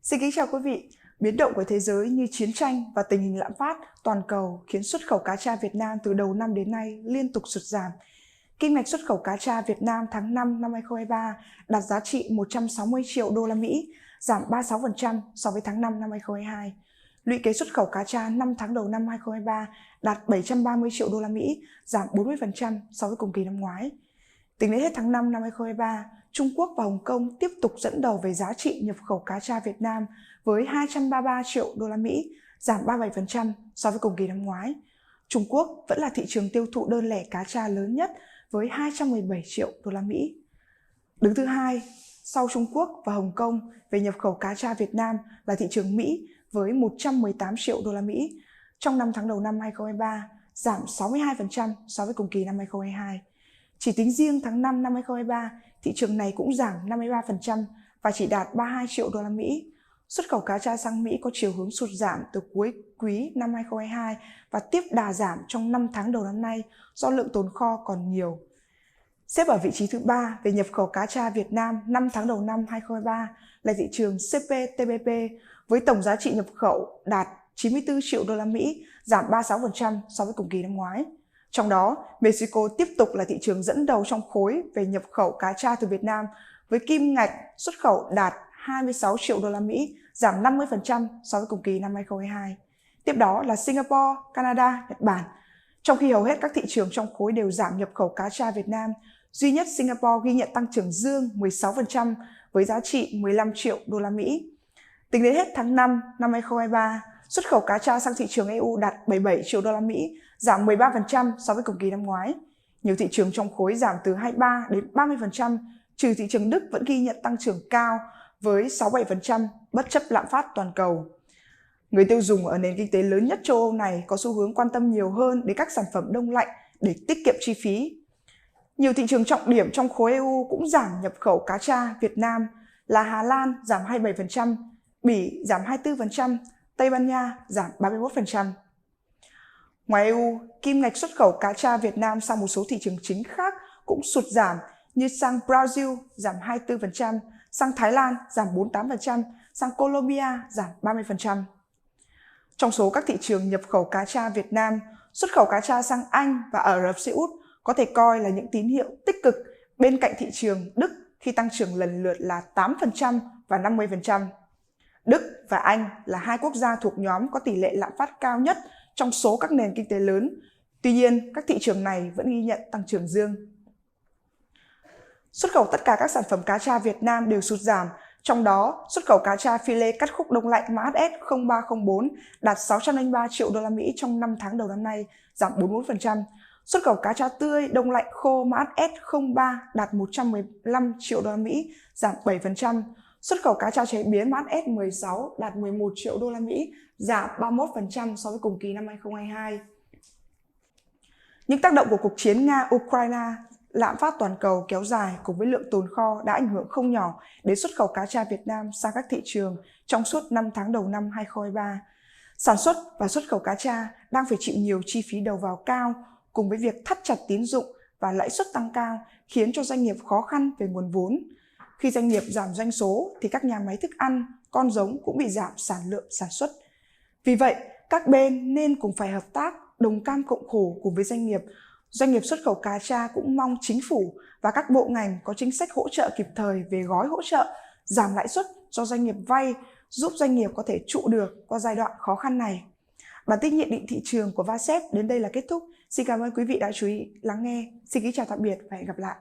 Xin kính chào quý vị. Biến động của thế giới như chiến tranh và tình hình lạm phát toàn cầu khiến xuất khẩu cá tra Việt Nam từ đầu năm đến nay liên tục sụt giảm. Kim ngạch xuất khẩu cá tra Việt Nam tháng 5 năm 2023 đạt giá trị 160 triệu đô la Mỹ, giảm 36% so với tháng 5 năm 2022. Lũy kế xuất khẩu cá tra 5 tháng đầu năm 2023 đạt 730 triệu đô la Mỹ, giảm 40% so với cùng kỳ năm ngoái. Tính đến hết tháng 5 năm 2023, Trung Quốc và Hồng Kông tiếp tục dẫn đầu về giá trị nhập khẩu cá tra Việt Nam với 233 triệu đô la Mỹ, giảm 37% so với cùng kỳ năm ngoái. Trung Quốc vẫn là thị trường tiêu thụ đơn lẻ cá tra lớn nhất với 217 triệu đô la Mỹ. Đứng thứ hai sau Trung Quốc và Hồng Kông về nhập khẩu cá tra Việt Nam là thị trường Mỹ với 118 triệu đô la Mỹ. Trong 5 tháng đầu năm 2023, giảm 62% so với cùng kỳ năm 2022. Chỉ tính riêng tháng 5 năm 2023, thị trường này cũng giảm 53% và chỉ đạt 32 triệu đô la Mỹ. Xuất khẩu cá tra sang Mỹ có chiều hướng sụt giảm từ cuối quý năm 2022 và tiếp đà giảm trong 5 tháng đầu năm nay do lượng tồn kho còn nhiều. Xếp ở vị trí thứ 3 về nhập khẩu cá tra Việt Nam 5 tháng đầu năm 2023 là thị trường CPTPP với tổng giá trị nhập khẩu đạt 94 triệu đô la Mỹ, giảm 36% so với cùng kỳ năm ngoái. Trong đó, Mexico tiếp tục là thị trường dẫn đầu trong khối về nhập khẩu cá tra từ Việt Nam với kim ngạch xuất khẩu đạt 26 triệu đô la Mỹ, giảm 50% so với cùng kỳ năm 2022. Tiếp đó là Singapore, Canada, Nhật Bản. Trong khi hầu hết các thị trường trong khối đều giảm nhập khẩu cá tra Việt Nam, duy nhất Singapore ghi nhận tăng trưởng dương 16% với giá trị 15 triệu đô la Mỹ. Tính đến hết tháng 5 năm 2023, xuất khẩu cá tra sang thị trường EU đạt 77 triệu đô la Mỹ, giảm 13% so với cùng kỳ năm ngoái. Nhiều thị trường trong khối giảm từ 23 đến 30%, trừ thị trường Đức vẫn ghi nhận tăng trưởng cao với 67% bất chấp lạm phát toàn cầu. Người tiêu dùng ở nền kinh tế lớn nhất châu Âu này có xu hướng quan tâm nhiều hơn đến các sản phẩm đông lạnh để tiết kiệm chi phí. Nhiều thị trường trọng điểm trong khối EU cũng giảm nhập khẩu cá tra Việt Nam là Hà Lan giảm 27%, Bỉ giảm 24%, Tây Ban Nha giảm 31%. Ngoài EU, kim ngạch xuất khẩu cá tra Việt Nam sang một số thị trường chính khác cũng sụt giảm như sang Brazil giảm 24%, sang Thái Lan giảm 48%, sang Colombia giảm 30%. Trong số các thị trường nhập khẩu cá tra Việt Nam, xuất khẩu cá tra sang Anh và Ả Rập Xê Út có thể coi là những tín hiệu tích cực bên cạnh thị trường Đức khi tăng trưởng lần lượt là 8% và 50%. Đức và Anh là hai quốc gia thuộc nhóm có tỷ lệ lạm phát cao nhất trong số các nền kinh tế lớn. Tuy nhiên, các thị trường này vẫn ghi nhận tăng trưởng dương. Xuất khẩu tất cả các sản phẩm cá tra Việt Nam đều sụt giảm, trong đó xuất khẩu cá tra phi lê cắt khúc đông lạnh mã S0304 đạt 603 triệu đô la Mỹ trong 5 tháng đầu năm nay, giảm 44%. Xuất khẩu cá tra tươi đông lạnh khô mã S03 đạt 115 triệu đô la Mỹ, giảm 7%. Xuất khẩu cá tra chế biến mã S16 đạt 11 triệu đô la Mỹ, giảm 31% so với cùng kỳ năm 2022. Những tác động của cuộc chiến Nga-Ukraine, lạm phát toàn cầu kéo dài cùng với lượng tồn kho đã ảnh hưởng không nhỏ đến xuất khẩu cá tra Việt Nam sang các thị trường trong suốt 5 tháng đầu năm 2023. Sản xuất và xuất khẩu cá tra đang phải chịu nhiều chi phí đầu vào cao cùng với việc thắt chặt tín dụng và lãi suất tăng cao khiến cho doanh nghiệp khó khăn về nguồn vốn. Khi doanh nghiệp giảm doanh số thì các nhà máy thức ăn, con giống cũng bị giảm sản lượng sản xuất. Vì vậy, các bên nên cùng phải hợp tác, đồng cam cộng khổ cùng với doanh nghiệp. Doanh nghiệp xuất khẩu cá tra cũng mong chính phủ và các bộ ngành có chính sách hỗ trợ kịp thời về gói hỗ trợ, giảm lãi suất cho doanh nghiệp vay, giúp doanh nghiệp có thể trụ được qua giai đoạn khó khăn này. Bản tin nhận định thị trường của VASEP đến đây là kết thúc. Xin cảm ơn quý vị đã chú ý lắng nghe. Xin kính chào tạm biệt và hẹn gặp lại.